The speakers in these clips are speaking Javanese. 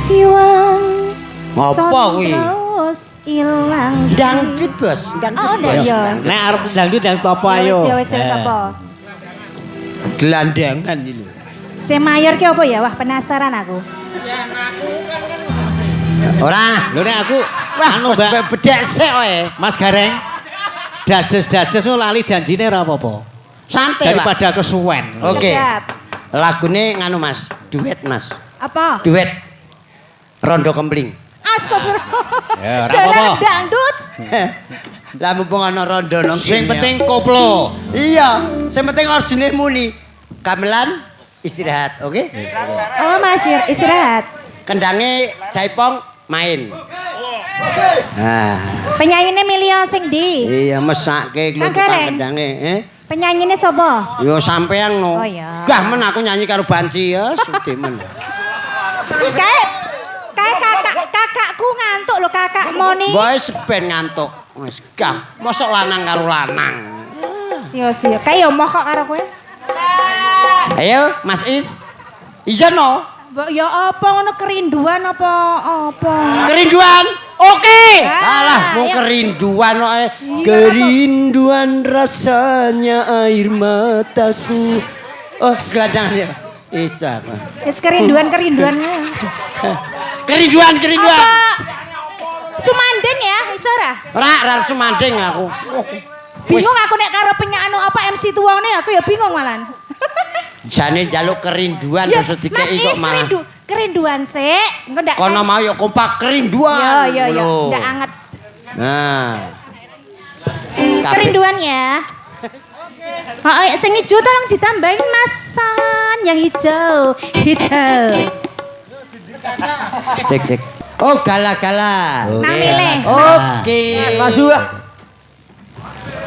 Hilang. Ngopo kuwi? Terus ilang. Dangdut, Bos. Oh, iya. Nek arep dangdut yang topo ayo. Wis apa? Gelandangan iki. C mayor ki apa ya? Wah, penasaran aku. Ora. Lho nek aku Anu Mbak bedhek sik kowe. Mas Gareng. Dados-dados lali janjine ora apa-apa. Santai, Pak. Daripada kesuwen. Oke. Siap. Lagune nganu Mas, duet Mas. Apa? Duet. Rondo Kempling. Astagfirullah. Ya, ora Jalan apa-apa. dangdut. Lah mumpung ana rondo nang Sing kene. penting koplo. Iya, sing penting origine muni. Gamelan istirahat, oke? Oh, Masir, istirahat. Kendange Jaipong main. Nah, Penyanyine milih sing ndi? iya mesake Kang tukang Gareng. kendange, Penyanyine sapa? Yo sampean no. Oh, iya. Gah men aku nyanyi karo banci ya, sudi men. Kayak kakakku ngantuk lho kakak Moni. Wis ben ngantuk. Wis gah, mosok lanang karo lanang. Sio. Kayak yo moh kok karo kowe. Ayo, Mas Is. Iya no. Mbok ya apa ngono kerinduan apa? Kerinduan. Oke. Ah, Alah, mau ayo. kerinduan kok. Kerinduan rasanya air mataku. Oh, gelandangan ya. Isa. Wis kerinduannya. Kerinduan. Apa? Sumanding ya, iso ora? Ra sumanding aku. Bingung aku nek karo penyanyi apa MC tuwane aku ya bingung malan. Jane njaluk kerinduan Ya, terus Mas dikeki Is, kok malah. kerinduan sik. Engko ndak. Kono mau ya kompak kerinduan. Yo, Lho. ndak anget. Nah. Kabeh- Kerinduan ya. Oh, sing ijo tolong ditambahin masan yang hijau. Cek. Oh, gala-gala. Nah, milih. Oke. Masuk.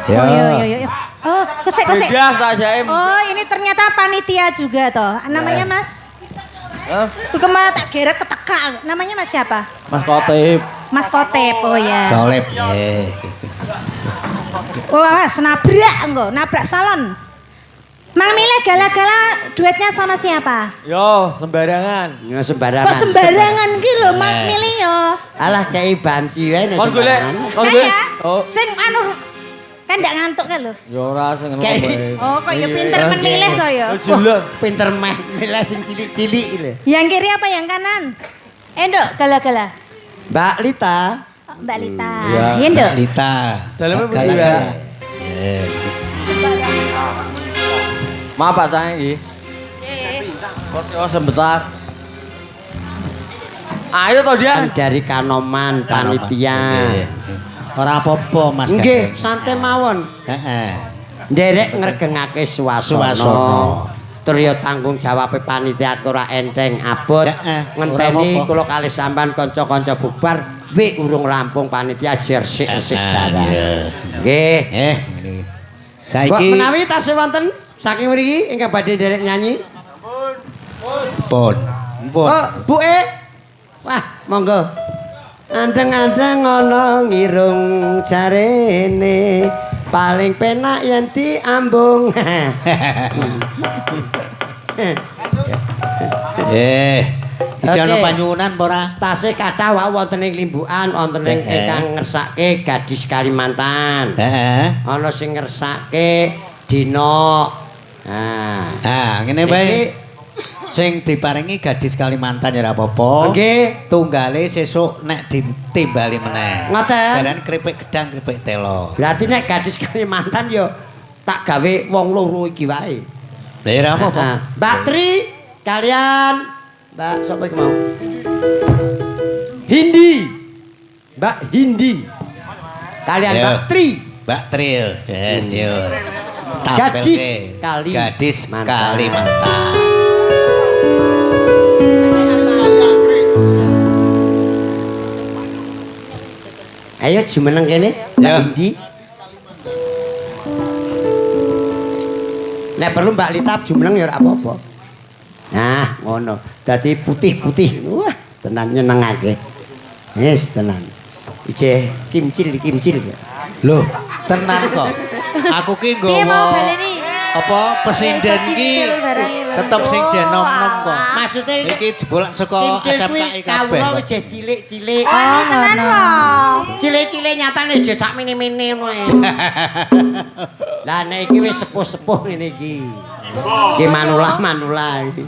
Oh, yo. Oh, kesek. Biasa Jaim. Oh, ini ternyata panitia juga toh. Namanya Mas? Hah? Kemana tak geret keteka. Namanya Mas siapa? Mas Kotip. Mas Kotep. Oh ya. Colep. Oh, Mas nabrak salon. Mang milih gala-gala duetnya sama siapa? Yo, sembarangan. Ya sembarangan. Kok sembarangan ki lho, Mang milih yo. Alah kayak banci wae nek Kon golek. sembarangan. Kon Kan golek. ya, Oh, sing anu kan ndak ngantuk kan lho. yo ora sing ngono Kayak- bae. Oh, kok ya pinter Oke. memilih toh ya. Julek. Pinter meh milih sing cilik-cilik lho. Yang kiri apa yang kanan? Endok gala-gala. Mbak Lita. Oh, Mbak Lita. Iya. Iya, Nduk. Lita. Dalamnya Gala-gala. berdua. Eh. Maaf Pak Cang iki. Kok sebentar. Ayo toh dia. Kan dari Kanoman panitia. Ora apa-apa Mas. Nggih, santai mawon. Heeh. Nderek ngregengake swasana. Swasana. Tur ya tanggung jawabe panitia ora enteng abot. Heeh, Ngenteni ora apa-apa. kula kalih sampean kanca-kanca bubar, wi urung rampung panitia jersik-resik barang. Nggih. Ngene. Mbok Saiki menawi tasih wonten saking mriki ingkang badhe nderek nyanyi. pun. Oh, buke. Wah, monggo. Andeng-andeng ngono ngirung jarene paling penak yen diambung. Iki ana Oke. panyuwunan apa ora? Tasih kathah wae wonten ing limbukan, wonten ing ingkang ngersake gadis Kalimantan. Heeh. Ana sing ngersake dina. Nah, Ngene bae. Sing diparingi gadis Kalimantan ya ora apa-apa. nggih. Tunggale sesuk nek ditimbali meneh. Ngoten. Jaran kripik gedang, kripik telo. Berarti nek gadis Kalimantan yo tak gawe wong loro iki wae. Lah ya ora apa-apa. Nah, Mbak Tri kalian Mbak sapa iki mau? Hindi. Mbak Hindi. Kalian Ayo. Mbak Tri. Mbak Tril. Yes, yo. Gadis Tampilke. Gadis Kalimantan. Kalimantan. Ayo jumeneng kene Mbak Ya. Hindi. Nek perlu Mbak Lita jumeneng ya ora apa-apa. Nah, ngono. Dadi putih-putih. Wah, tenan nyenengake. Yes, tenan. Ije kimcil. Loh, tenan kok. Aku ki Piye mau nggawa baleni? apa pesinden iki tetep sing jenom-nem kok. Maksudnya Iki jebol saka SMKI kabeh. kawula wis cilik-cilik. Oh, tenan wong. Cilik-cilik nyatane aja sak mini-mini ngono ae. Lah nek iki wis sepuh-sepuh ngene iki. Iki manula-manula iki.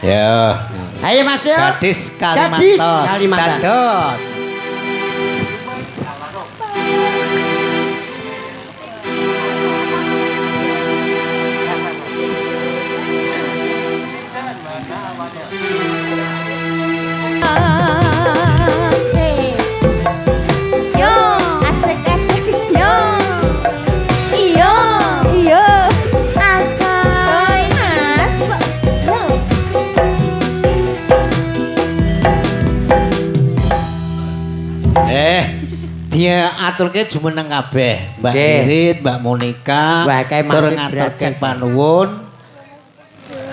Ya. Ayo Mas yo. Gadis Kalimantan. Gadis Kalimantan. Dados. Yo, asik-asik. Yo. Iya. Iya. Asal. Dia aturke jumeneng kabeh, Mbak Nggih. Irit, Mbak Monika, Wah, kae tur masih ngaturke derajat. panuwun.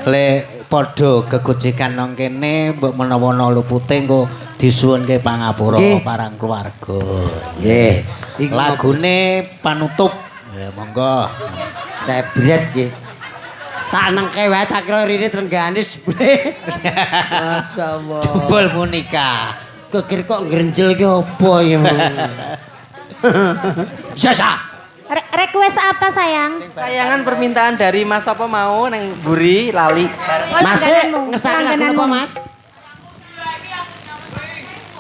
Le padha gegojekan nang kene, mbok menawa lupute engko disuwunke pangapura Nggih. parang keluarga. Nggih. Iki Lagune panutup. Ya monggo. Cebret nggih. Tak nengke wae tak kira ririt renggane jebule. Masyaallah. Jebul Monika. Kekir kok ngrenjel ki apa ya? Sasa. Request apa sayang? Tayangan permintaan dari Mas apa mau neng Buri lali. Mas langgananmu, ngesake lagu langgananmu. apa, Mas?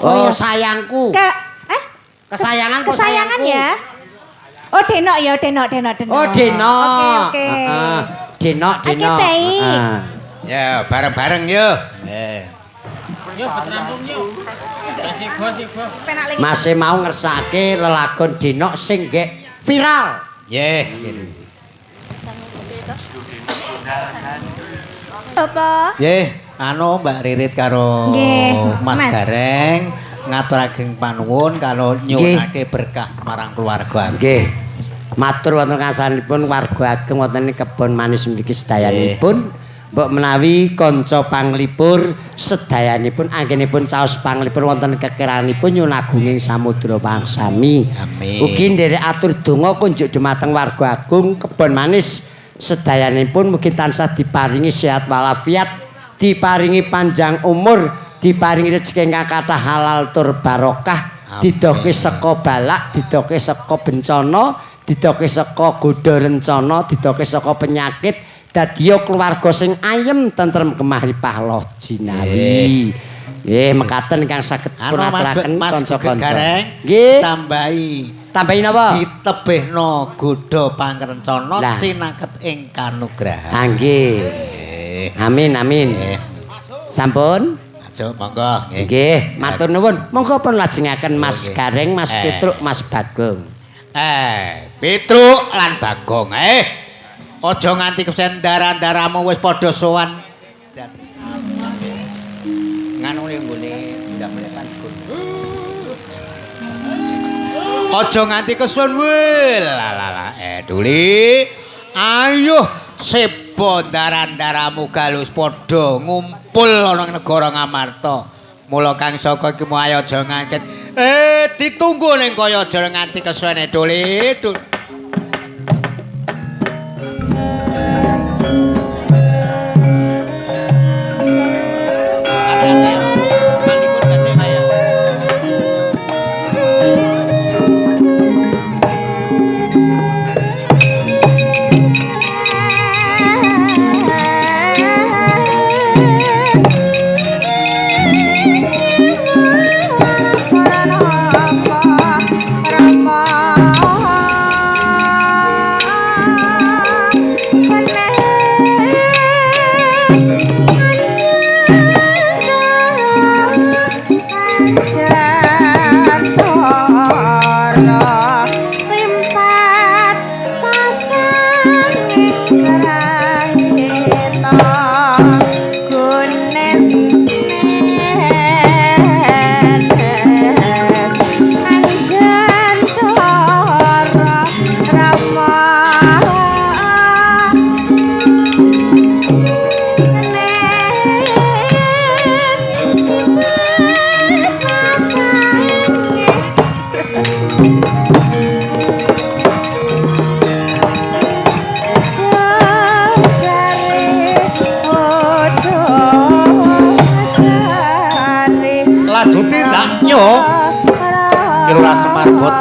Oh, sayangku. Kesayangan kok Kesayangan sayangku. ya. Oh, Denok ya, Denok. Oh, Denok. Oke. Heeh. Denok. Oke, baik. Heeh. Ya, bareng-bareng yo. Mas mau ngersake lelagon Denok sing gek viral. Nggih. Apa? Nggih, anu Mbak Ririt karo Nggih, Mas Mas. Gareng ngaturaken panuwun karo nyuwunake berkah marang keluarga. Nggih. Matur wonten kasanipun warga ageng wonten ing kebon manis mriki sedayanipun. Mbok menawi kanca panglipur sedayanipun anggenipun caos panglipur wonten kekiranipun nyunagunging samudra pangsami. Amin. Ugi nderek atur donga kunjuk dumateng warga agung kebon manis sedayanipun mugi tansah diparingi sehat walafiat, diparingi panjang umur, diparingi rezeki ingkang kathah halal tur barokah, didoke saka balak, didoke saka bencana, didoke saka godha rencana, didoke saka penyakit. Dadiya keluarga sing ayem tentrem kemah loh jinawi. Nggih, mekaten ingkang saged Anu punaturaken Mas kanca-kanca. Gareng Nggih, tambahi tambahin apa? ditebihno godha pangrencana Lah. cinaket ing kanugrahan. Ah, nggih. Amin, amin. Nggih. Sampun? Aja monggo nggih. Nggih, matur nuwun. Monggo pun lajengaken Mas Gareng, Mas Petruk, Mas Bagong. Petruk lan Bagong. Aja nganti kesen darah-darahmu wis padha sowan. Nganu ning nggone ndamel panggon. Aja nganti kesuwen weh. Lah. Duli. Ayo sebo darah-darahmu galus padha ngumpul ana ing negara Ngamarta. Mula Kang Saka iki mau ayo aja ngancet. Ditunggu ning kaya aja nganti kesuwene Duli.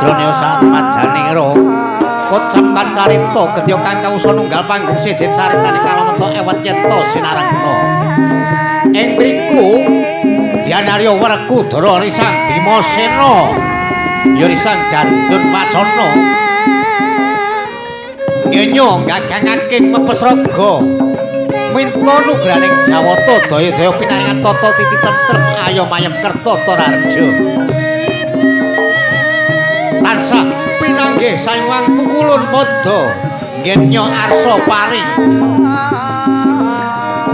Jroning saat majaniro kocap kacarita gedya kang kawusa nunggal panggung siji caritane kalameta ewet yenta sinarengna ing mriku Dyanarya Werkudara risang Bimasena ya risang Dandun Wacana ngenyo gagangaking mepes raga minta nugraning Jawata daya-daya pinaringan tata titi tentrem ayom ayem kerta tararja tansah pinanggih sanyuwang pukulun padha ngenyo arsa paring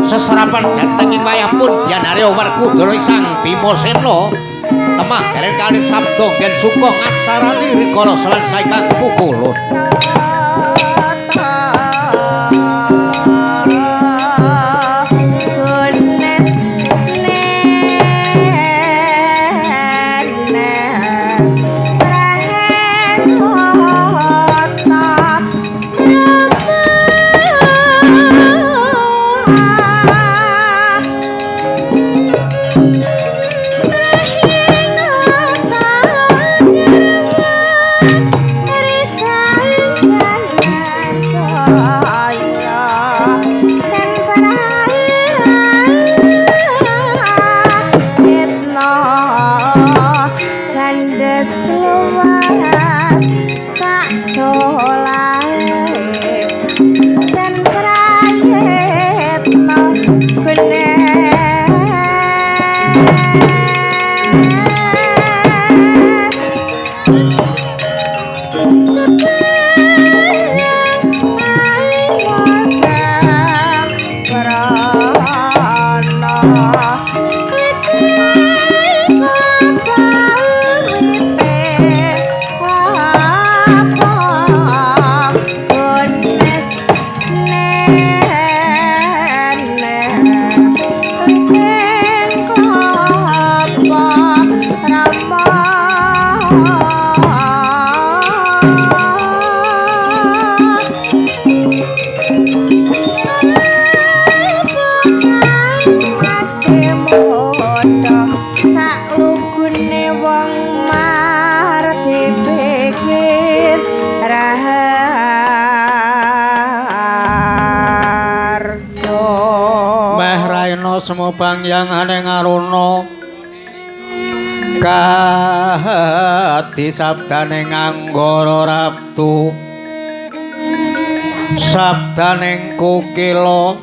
seserapan dhateng ing wayahipun Dyanarya Werkudara sang Bimasena temah dereng kali sabda ngen suka ngacarani rikala selan saengkang pukulun Semupangyanganing aruna kahati sabdaning Anggara Rabtu sabdaning Kukila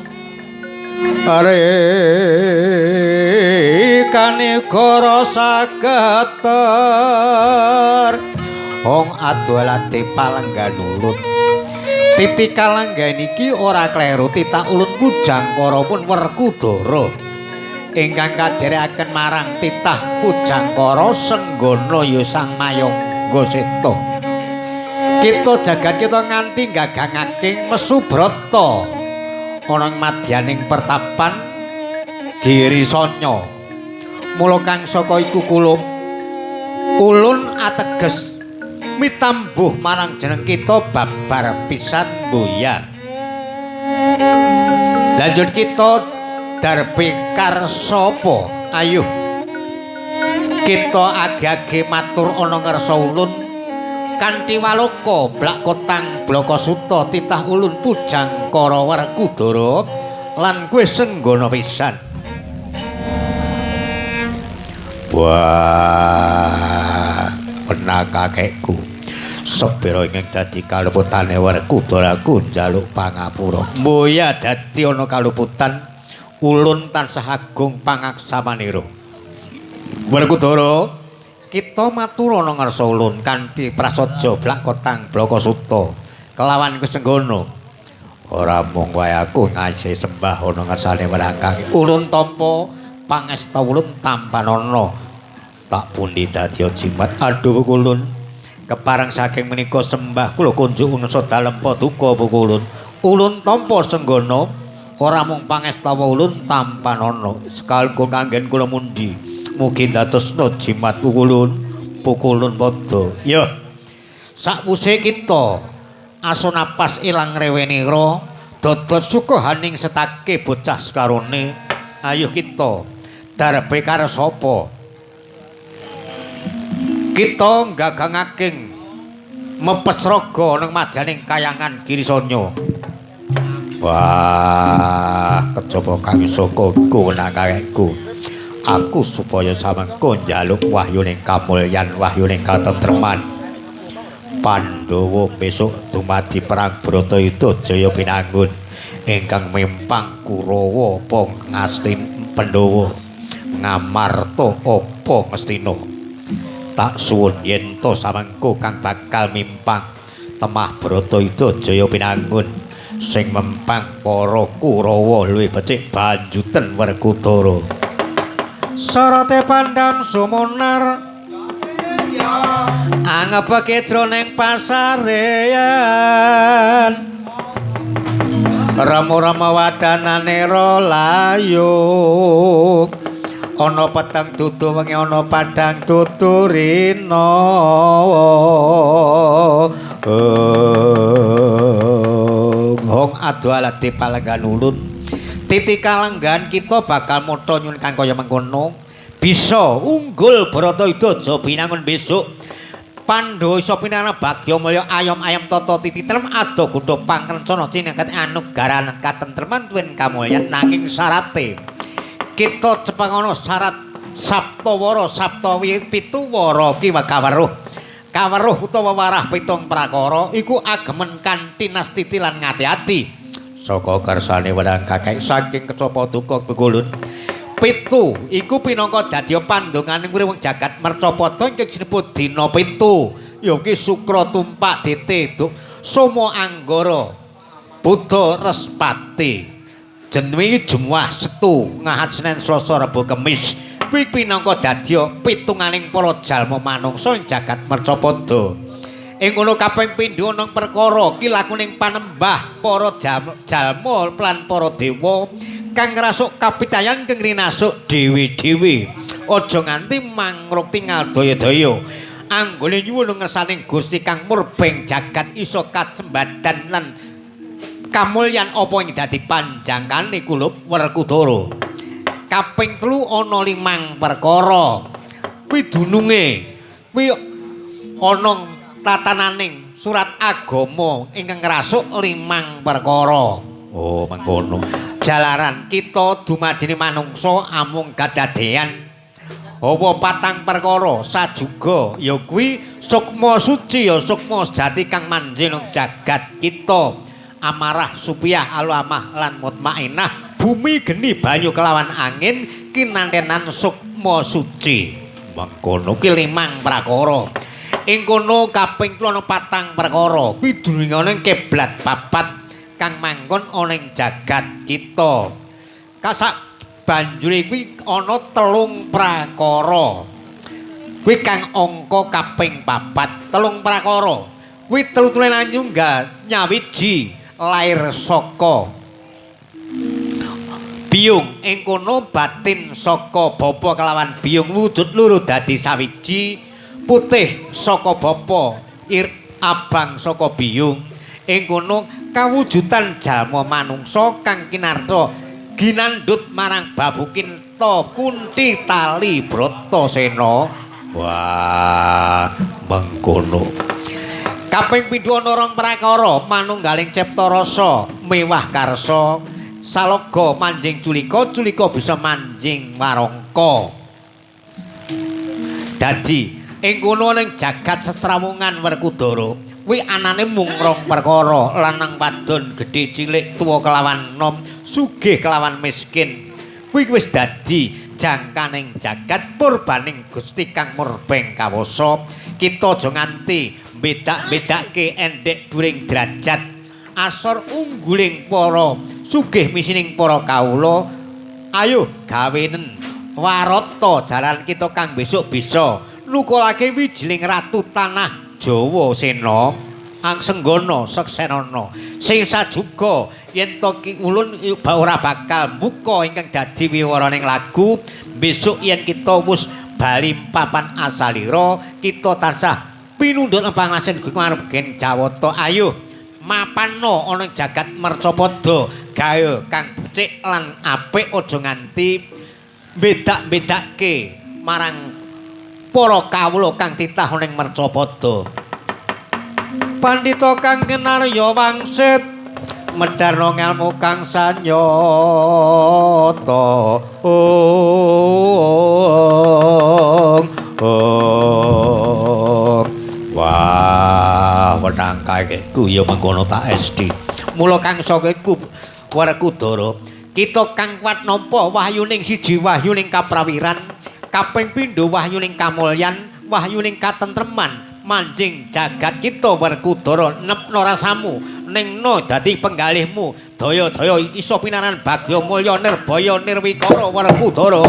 Kanigara Sageter Hong Adwalati Palenggan Ulun Titi kalanggan iki ora kleru titah ulun Pujangkara pun Werkudara ingkang kadherekaken marang titah Pujangkara Senggana ya sang Mayangga Seta. Kita jagat kita nganti gagangaking Mesubrata ana ing madyaning pertapan Girisanya. Mula kang saka iku kula ulun ateges mitambuh marang jeneng kita babar pisan boya. Lanjut kita darbe karsapa ayuh kita age-age matur ana ngarsa ulun kanthi waloka blak kotang blaka suta titah ulun Pujangkara Werkudara lan kowe senggana pisan. Wah benak kakekku sepira ingkang dadi kaluputane Werkudara njaluk pangapura. Mboya dadi ana kaluputan ulun tansah agung pangaksamanira. Werkudara, kita matur ana ngarsa ulun kanthi prasaja blak kotang blaka suta kelawan kesenggana. Ora mung wae aku ngajih sembah ana ngarsane Werkang. Ulun tampa pangesta ulun tampanana. Tak pundi dadi jimat. Aduh Pukulun. Kepareng saking menika sembah kula kunjuk unsa dalem paduka Pukulun. Ulun tampa senggana ora mung pangestawa ulun tampanana. Sekalipun kanggen kula mundi mugi dadosna jimat Pukulun. Pukulun padha. Ya. Sakwuse kita aso napas ilang rewenira dodot sukahaning setake bocah sekarone. Ayo kita darbe karo sapa? Kita gagangaking mepes raga nang majaning kayangan Girisanya. Wah, kejaba kang saka kewenanganku. Aku supaya samengko njaluk wahyuning kamulyan, wahyuning katentreman. Pandhawa besok dumadi perang Bratayuda Jaya Pinangun ingkang mimpang Kurawa apa ngastin Pandhawa Ngamarta apa Ngastina. Tak suwun yen to samengko kang bakal mimpang temah Bratayuda Jaya Pinangun sing mempang para Kurawa luwih becik banjuten Werkudara. Sarate pandang sumunar angepake jroning pasareyan rama-rama wadanane layuk ana peteng dudu wengi ana padang tuturina hong adu alati palenggan ulun titi kalenggan kita bakal motho nyun kang kaya mengkono bisa unggul Bratayuda Jaya Pinangun besok Pandhawa isa pinarang bagya mulya ayom-ayom tata tititrem ada gudha pangrencana tinengket anugaran katentreman tuwin kamulyan nanging syarate kita cepengana syarat saptawara saptawi pituwara ki kaweruh kaweruh utawa warah pitung prakara iku agemen kanthi nastiti lan ngati-ati saka kersane wedang kakek saking kecapa duka begulun. Pitu iku pinangka dadi pandonganing urip wong jagat mercapada ingkang sinebut dina pitu ya ki Sukra tumpak dite Soma Anggara Buddha Respati jenenge Jumuah Setu Ngahad Senen Selasa Rebo Kemis kuwi pinangka dadi pitunganing para jalma manungsa ing jagat mercapada. Ing kono kaping pindho nang perkara ki lakuning panembah para jalma lan para dewa kang ngrasuk kapitayan kang rinasuk dhewe-dhewe aja nganti mangruk tinggal daya-daya anggone nyuwun ngersaning Gusti kang murbeng jagat isa kasembadan lan kamulyan apa ing dadi panjangkane kulup Werkudara. Kaping 3 ana 5 perkara kuwi dununge kuwi ana tatananing surat agama ingkang ngrasuk 5 perkara. Oh mengkono. Jalaran kita dumadine manungsa amung kadadean apa 4 perkara sajuga ya kuwi sukma suci ya sukma sejati kang manjing jagat kita amarah supiyah alamah lan mutmainah bumi geni banyu kelawan angin kinantenan sukma suci mengkono ki 5 prakara ing kono kaping 4 perkara kuwi dunungane kiblat papat kang manggon ana ing jagat kita. Kasak banjure kuwi ana 3 prakara. Kuwi kang angka kaping 4, 3 prakara. Kuwi trutune nyunggal nyawiji lair saka biyung ing kono batin saka bapa kelawan biyung wujud loro dadi sawiji putih saka bapa abang saka biyung ing kono kawujudan jalma manungsa kang kinarta ginandhut marang Babukinta Kunti Tali Bratasena. Wah, mengkono. Kaping 7 ana 2 prakara manunggaling cipta rasa mewah karsa saloga manjing culika culika bisa manjing warangka. Dadi ing kono ning jagat sesrawungan Werkudara kuwi anane mung 2 perkara lanang wadon gedhe cilik tuwa kelawan nom sugih kelawan miskin kuwi wis dadi jangkaning jagat purbaning Gusti kang murbeng kawasa kita aja nganti bedak-bedake endek dhuwuring derajat asor ungguling para sugih misining para kawula ayo gawenen warata jalan kita kang besok bisa nukulake wijiling ratu tanah Jawa Sena Angsenggana Seksenana sing sajuga yen to ki ulun ora bakal muka ingkang dadi wiwaraning lagu besok yen kita wis bali papan asalira kita tansah pinundhut pangasin margen Jawata ayo mapanno ana jagat mercapada gawe kang becik lan apik aja nganti bedak-bedake marang para kawula kang titah ning mercapada. pandita kang kinarya wangsit medarno ngelmu kang sanyata wah wenang kae ya mengkono tak SD mula kang saka iku Werkudara kita kang kuat nampa wahyuning siji wahyuning kaprawiran kaping pindho wahyuning kamulyan wahyuning katentreman manjing jagat kita Werkudara nepna rasamu ningno dadi penggalihmu daya-daya isa pinaran bagya mulya nirbaya nirwikara Werkudara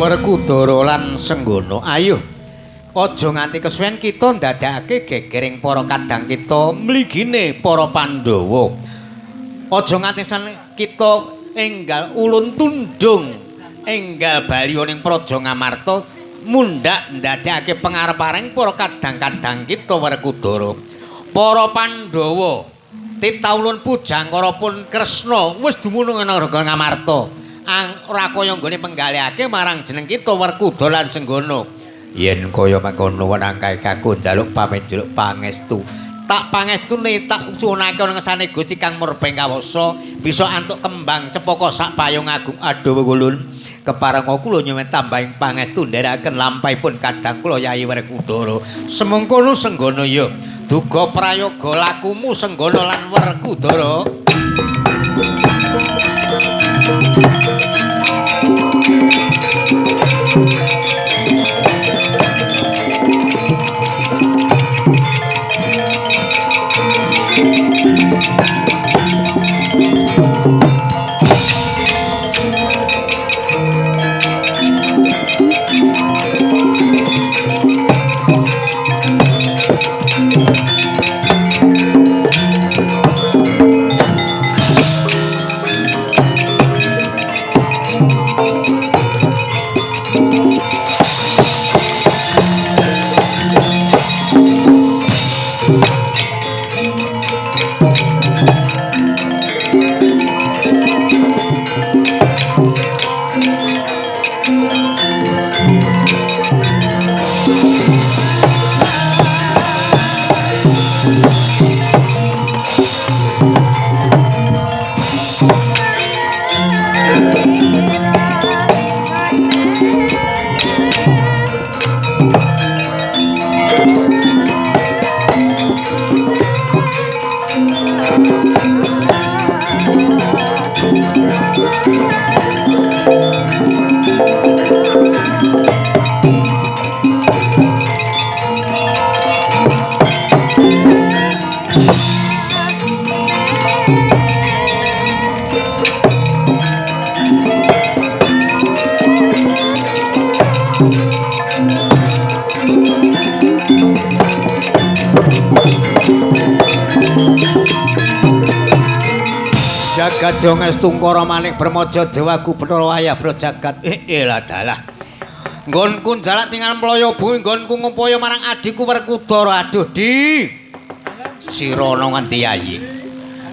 Werkudara lan Senggana ayo aja nganti kesuwen kita ndadekake gegering para kadang kita mligine para Pandhawa aja nganti kita enggal ulun tundung enggal baliya ning Praja Ngamarta mundhak ndadekake pangarep-areng para kadang-kadang kita Werkudara para Pandhawa titaulun Pujangkara pun Kresna wis dumunung ing Praja Ngamarta ora kaya nggone penggalihake marang jeneng kita Werkudara lan Senggana yen kaya mangkono wenang kae kaku njaluk pamit njaluk pangestu tak pangestune tak suwunake ana ngersane Gusti Kang Murbeng Kawasa bisa antuk kembang cepaka sak payung agung adoh wulun keparenga kula nyuwun tambahing pangestu nderekaken lampahipun kadang kula Yayi Werkudara semengkono Senggana ya duga prayoga lakumu Senggana lan Werkudara Jagat jonges tungkara manik bermojo dewa gubernur wayah bro jagat lah dalah nggonku jalak tinggal mloyo bumi nggonku ngumpaya marang adikku Werkudara aduh di sirono nganti Yayi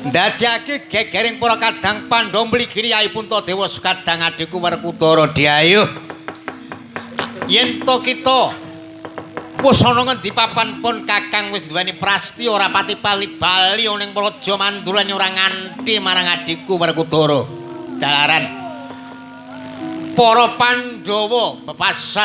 ndadekake gegering para kadang Pandhawa mligine Yayi Puntadewa kadang adikku Werkudara diayuh yen to kita wis ana ngendi papan pun kakang wis duweni prastya ora pati bali ning Praja Mandura ora nganti marang adikku Werkudara dalaran para Pandhawa bepasan